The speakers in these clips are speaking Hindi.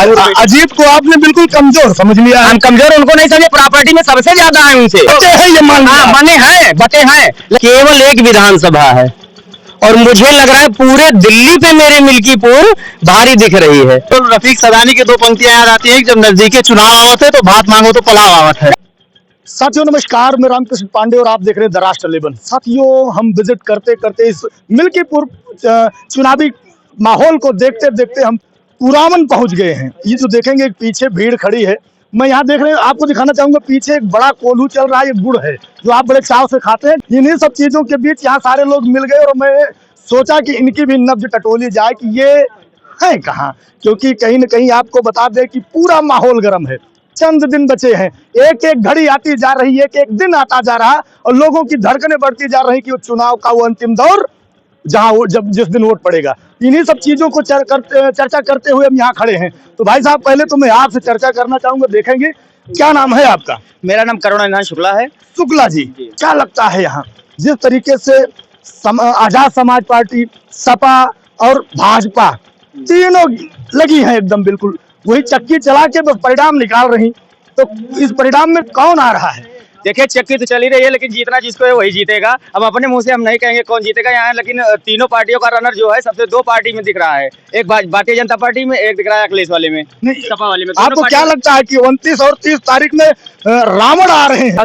अजीत को आपने बिल्कुल कमजोर समझ लिया। हम कमजोर उनको नहीं समझे, प्रॉपर्टी में सबसे ज्यादा है उनसे। ये बने हैं, बटे हैं, केवल एक विधानसभा है और मुझे लग रहा है पूरे दिल्ली पे मेरे मिल्कीपुर भारी दिख रही है। तो रफीक सदानी की दो पंक्तियां याद आती हैं, जब नजदीकी चुनाव आवत है तो भात मांगो तो पुलाव आवत है। साथियों नमस्कार, मैं रामकृष्ण पांडे और आप देख रहे हैं द राष्ट्र लेवन। साथियों, हम विजिट करते करते इस मिल्कीपुर चुनावी माहौल को देखते देखते हम पुरावन पहुंच गए हैं। ये जो देखेंगे पीछे भीड़ खड़ी है, मैं यहाँ देख रहे हैं, आपको दिखाना चाहूंगा पीछे एक बड़ा कोल्हू चल रहा है, ये गुड़ है जो आप बड़े चाव से खाते हैं। इन्हीं सब चीजों के बीच यहाँ सारे लोग मिल गए और मैं सोचा कि इनकी भी नब्ज टटोली जाए कि ये है कहाँ, क्योंकि कहीं न कहीं आपको बता दें कि पूरा माहौल गर्म है। चंद दिन बचे हैं, एक एक घड़ी आती जा रही है, एक एक दिन आता जा रहा और लोगों की धड़कनें बढ़ती जा रही कि वो चुनाव का वो अंतिम दौर जहां वो जब जिस दिन वोट पड़ेगा। इन्हीं सब चीजों को चर्चा करते हुए हम यहाँ खड़े हैं। तो भाई साहब, पहले तो मैं आपसे चर्चा करना चाहूंगा, देखेंगे क्या नाम है आपका? मेरा नाम करुणानिधान शुक्ला है। शुक्ला जी, क्या लगता है यहाँ जिस तरीके से आजाद समाज पार्टी, सपा और भाजपा तीनों लगी है एकदम बिल्कुल वही चक्की चला के बस परिणाम निकाल रही, तो इस परिणाम में कौन आ रहा है? देखिए, चक्की तो चली रही है, लेकिन जीतना जिसको है वही जीतेगा। अब अपने मुंह से हम नहीं कहेंगे कौन जीतेगा यहाँ, लेकिन तीनों पार्टियों का रनर जो है सबसे दो पार्टी में दिख रहा है, एक भारतीय जनता पार्टी में, एक दिख रहा है अखिलेश वाले में, सपा वाले में। आपको क्या लगता है कि 29 और 30 तारीख में रावण आ रहे हैं?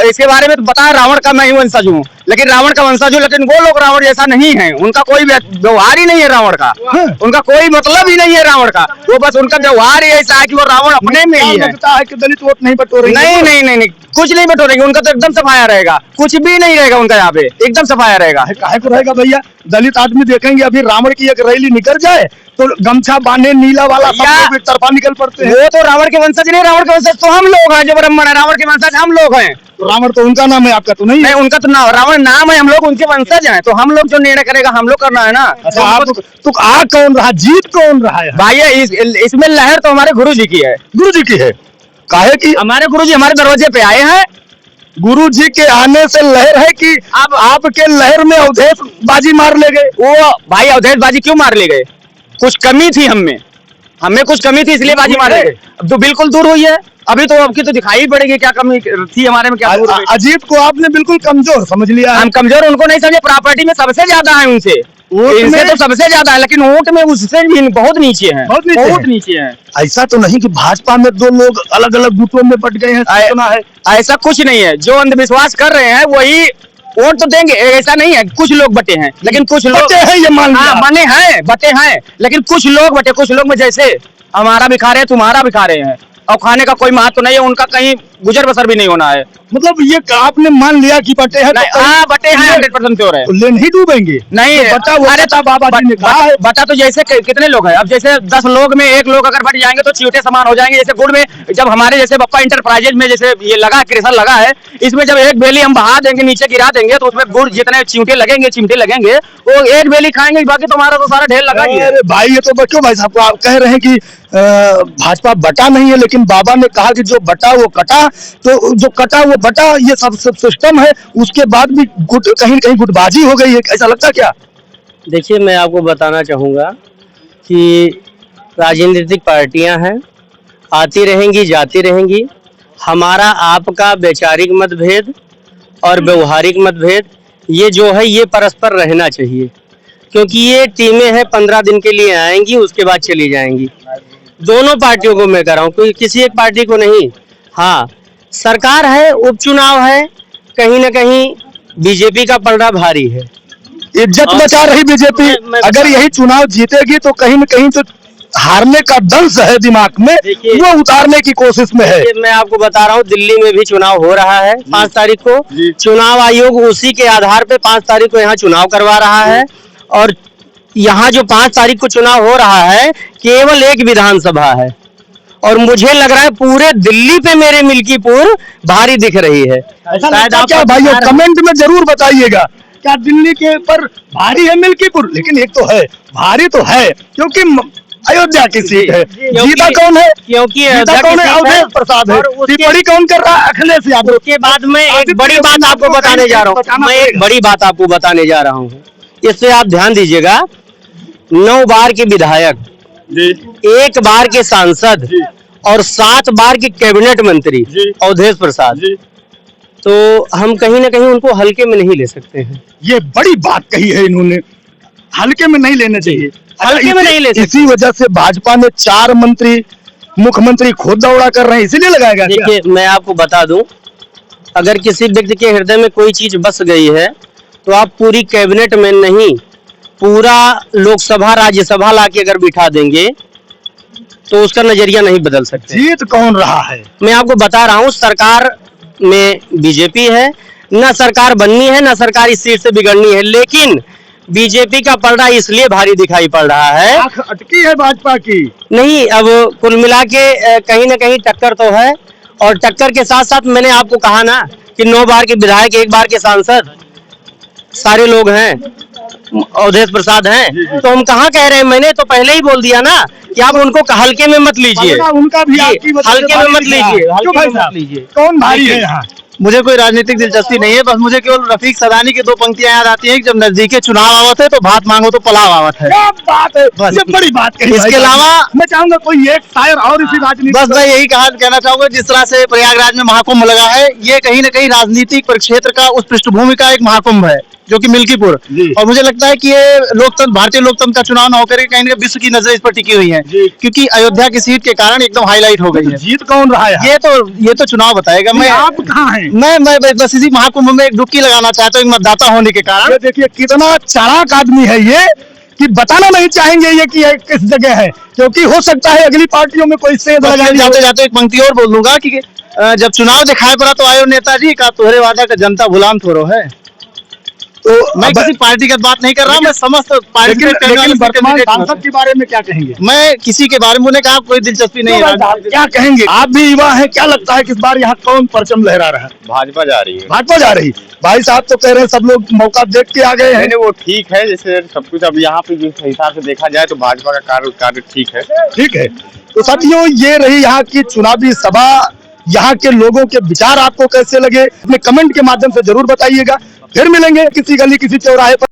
इसके बारे में तो पता है, रावण का मैं ही वंशज हूँ, लेकिन रावण का वंशज हूँ, लेकिन वो लोग रावण जैसा नहीं है। उनका कोई व्यवहार ही नहीं है रावण का, उनका कोई मतलब ही नहीं है रावण का। वो बस उनका व्यवहार ही ऐसा है कि वो रावण अपने में ही है। कि दलित वोट नहीं बटोरेंगे? नहीं, कुछ नहीं बटोरेंगे, उनका तो एकदम सफाया रहेगा, कुछ भी नहीं रहेगा उनका यहाँ पे, एकदम सफाया रहेगा। काहे को रहेगा भैया? दलित आदमी देखेंगे अभी रावण की एक रैली निकल जाए तो गमछा बांधे नीला वाला सब लोग एक तरफा निकल पड़ते हैं। वो तो रावण के वंशज नहीं, रावण के वंशज तो हम लोग हैं जो ब्राह्मण है, रावण के वंशज हम लोग हैं। तो रावण तो उनका नाम है, आपका तो नहीं है। उनका तो नाम रावण नाम है, हम लोग उनके वंशज हैं, तो हम लोग जो निर्णय करेगा हम लोग करना है ना। अच्छा, आप तो आ कौन रहा, जीत कौन रहा है? भाई इसमें लहर तो हमारे गुरु जी की है। गुरु जी की है? काहे की? हमारे गुरु जी हमारे दरवाजे पे आए हैं। गुरु जी के आने से लहर है कि अब आपके लहर में अवधेश बाजी मार ले गए? वो भाई अवधेश बाजी क्यों मार ले गए? कुछ कमी थी हमें कुछ कमी थी, इसलिए बाजी मार ले गए। अब तो बिल्कुल दूर हुई है, अभी तो आपकी तो दिखाई पड़ेगी क्या कमी थी हमारे में, क्या दूर हुई। अजीत को आपने बिल्कुल कमजोर समझ लिया। हम कमजोर उनको नहीं समझे, प्रॉपर्टी में सबसे ज्यादा है उनसे, इनसे तो सबसे ज्यादा है, लेकिन वोट में उससे भी बहुत नीचे है, बहुत नीचे है। ऐसा तो नहीं कि भाजपा में दो लोग अलग अलग गुटों में बट गए हैं, सुना है? ऐसा कुछ नहीं है, जो अंधविश्वास कर रहे हैं वही वोट तो देंगे, ऐसा नहीं है। कुछ लोग बटे हैं, लेकिन कुछ लोग बटे हैं, ये मान लिया। बने हैं, बटे हैं, लेकिन कुछ लोग बटे, कुछ लोग में जैसे हमारा भी खा रहे हैं, तुम्हारा भी खा रहे हैं, और खाने का कोई महत्व नहीं है, उनका कहीं गुजर बसर भी नहीं होना है। मतलब ये आपने मान लिया कि बटे हैं? बटे हैं, 100% श्योर है। ले नहीं डूबेंगे? नहीं, बटा वो बटा बाबा जी ने कहा है। बटा तो जैसे कितने लोग हैं, अब जैसे 10 लोग में 1 लोग अगर बट जाएंगे तो चींटे समान हो जाएंगे। जैसे गुड़ में जब हमारे जैसे बप्पा इंटरप्राइजेज में जैसे ये लगा, क्रेशर लगा है, इसमें जब एक बेली हम बहा देंगे, नीचे गिरा देंगे, तो उसमें गुड़ जितने चिमटे लगेंगे वो एक बेली खाएंगे, बाकी तुम्हारा तो सारा ढेर लगा ही है। भाई ये तो क्यों भाई साहब आप कह रहे हैं कि भाजपा बटा नहीं है, लेकिन बाबा ने कहा कि जो बटा वो कटा, तो जो कटा वो बटा, ये सब सिस्टम है। उसके बाद भी कहीं न कहीं गुटबाजी हो गई है, ऐसा लगता क्या? देखिए, मैं आपको बताना चाहूँगा कि राजनीतिक पार्टियां हैं, आती रहेंगी जाती रहेंगी। हमारा आपका वैचारिक मतभेद और व्यवहारिक मतभेद ये जो है ये परस्पर रहना चाहिए, क्योंकि ये टीमें हैं, 15 दिन के लिए आएंगी, उसके बाद चली जाएंगी। दोनों पार्टियों को मैं कह रहा हूँ, कोई किसी एक पार्टी को नहीं। हाँ, सरकार है, उपचुनाव है, कहीं न कहीं बीजेपी का पलड़ा भारी है। इज्जत बचा रही बीजेपी, अगर यही चुनाव जीतेगी तो कहीं न कहीं तो हारने का दंश है दिमाग में, वो उतारने की कोशिश में है। मैं आपको बता रहा हूँ, दिल्ली में भी चुनाव हो रहा है 5 तारीख को। चुनाव आयोग उसी के आधार पे 5 तारीख को यहाँ चुनाव करवा रहा है, और यहाँ जो 5 तारीख को चुनाव हो रहा है केवल एक विधानसभा है, और मुझे लग रहा है पूरे दिल्ली पे मेरे मिल्कीपुर भारी दिख रही है। शायद आप क्या भाइयों कमेंट में जरूर बताइएगा, क्या दिल्ली के पर भारी है मिल्कीपुर? लेकिन एक तो है, भारी तो है क्योंकि अयोध्या की सीट है। जीता कौन है? क्योंकि अवधेश प्रसाद है। टिप्पणी कौन कर रहा है? अखिलेश यादव। उसके बाद में एक बड़ी बात आपको बताने जा रहा हूँ, मैं एक बड़ी बात आपको बताने जा रहा हूँ, इससे आप ध्यान दीजिएगा। 9 बार के विधायक 1 बार के सांसद और 7 बार के कैबिनेट मंत्री अवधेश प्रसाद, तो हम कहीं ना कहीं उनको हल्के में नहीं ले सकते हैं। ये बड़ी बात कही है इन्होंने, हल्के में नहीं लेने चाहिए, हल्के में नहीं ले सकते। इसी वजह से भाजपा ने 4 मंत्री मुख्यमंत्री खुद दौड़ा कर रहे हैं, इसीलिए लगाएगा। देखिए, मैं आपको बता दूं, अगर किसी व्यक्ति के हृदय में कोई चीज बस गई है तो आप पूरी कैबिनेट में नहीं, पूरा लोकसभा राज्यसभा लाके अगर बिठा देंगे तो उसका नजरिया नहीं बदल सकते। जीत कौन रहा है? मैं आपको बता रहा हूँ, सरकार में बीजेपी है, ना सरकार बननी है ना सरकार इस सीट से बिगड़नी है, लेकिन बीजेपी का पलड़ा इसलिए भारी दिखाई पड़ रहा है। आंख अटकी है भाजपा की। नहीं, अब कुल मिला के कहीं ना कहीं टक्कर तो है, और टक्कर के साथ साथ मैंने आपको कहा ना कि 9 बार के विधायक, 1 बार के सांसद, सारे लोग हैं, अवधेश प्रसाद हैं, तो हम कहाँ कह रहे हैं? मैंने तो पहले ही बोल दिया ना कि आप उनको हल्के में मत लीजिए, उनका भी आपकी वजह से हल्के में भारी मत दिख रहा है। लीजिए, क्यों हल्के भाई में मत साहब? लीजिए। कौन भारी है यहाँ? मुझे कोई राजनीतिक दिलचस्पी नहीं है, बस मुझे केवल रफीक सदानी की 2 पंक्तियां याद आती हैं कि जब नजदीकी चुनाव आवत है तो भात मांगो तो पुलाव आवत है। क्या बात है, बस। ये बड़ी बात कही। इसके भाई साहब, अलावा मैं चाहूंगा कोई एक शायर और इसी राजनीति बस मैं यही कहना चाहूंगा, जिस तरह से प्रयागराज में महाकुंभ लगा है, ये कहीं न कहीं राजनीतिक परिक्षेत्र का उस पृष्ठभूमि का एक महाकुंभ है, जो कि मिल्कीपुर। और मुझे लगता है कि ये लोकतंत्र, भारतीय लोकतंत्र का चुनाव न होकर कहीं न कहीं विश्व की नजर इस पर टिकी हुई है, क्योंकि अयोध्या की सीट के कारण एकदम हाईलाइट हो गई है। जीत कौन रहा है? ये तो चुनाव बताएगा। मैं आप कहाँ हैं? मैं बस इसी महाकुंभ में एक डुबकी लगाना चाहता हूँ, एक मतदाता होने के कारण। ये देखिए कितना चालाक आदमी है ये, कि बताना नहीं चाहेंगे ये कि ये किस जगह है, क्योंकि हो सकता है अगली पार्टियों में कोई सेंध बस लगा मैं दिया हो। जाते जाते एक पंक्ति और बोल दूंगा कि जब चुनाव दिखाई पड़ा तो आयो नेताजी का, तोहरे वादा का जनता गुलाम थोड़ो है। तो मैं किसी पार्टीगत बात नहीं कर रहा हूँ, मैं समस्त पार्टी लेकिन वर्तमान सांसद के बारे में क्या कहेंगे? मैं किसी के बारे में उन्हें कहा कोई दिलचस्पी नहीं है। क्या कहेंगे? आप भी युवा हैं, क्या लगता है कि इस बार यहाँ कौन परचम लहरा रहा है? भाजपा जा रही है। भाजपा जा रही। भाई साहब तो कह रहे हैं सब लोग मौका देख के आ गए हैं। नहीं, वो ठीक है, जैसे सब कुछ अब यहाँ पे जिस हिसाब से देखा जाए तो भाजपा का कार्य ठीक है। ठीक है, तो साथियों ये रही यहाँ की चुनावी सभा। यहाँ के लोगों के विचार आपको कैसे लगे, अपने कमेंट के माध्यम से जरूर बताइएगा। फिर मिलेंगे किसी गली किसी चौराहे पर।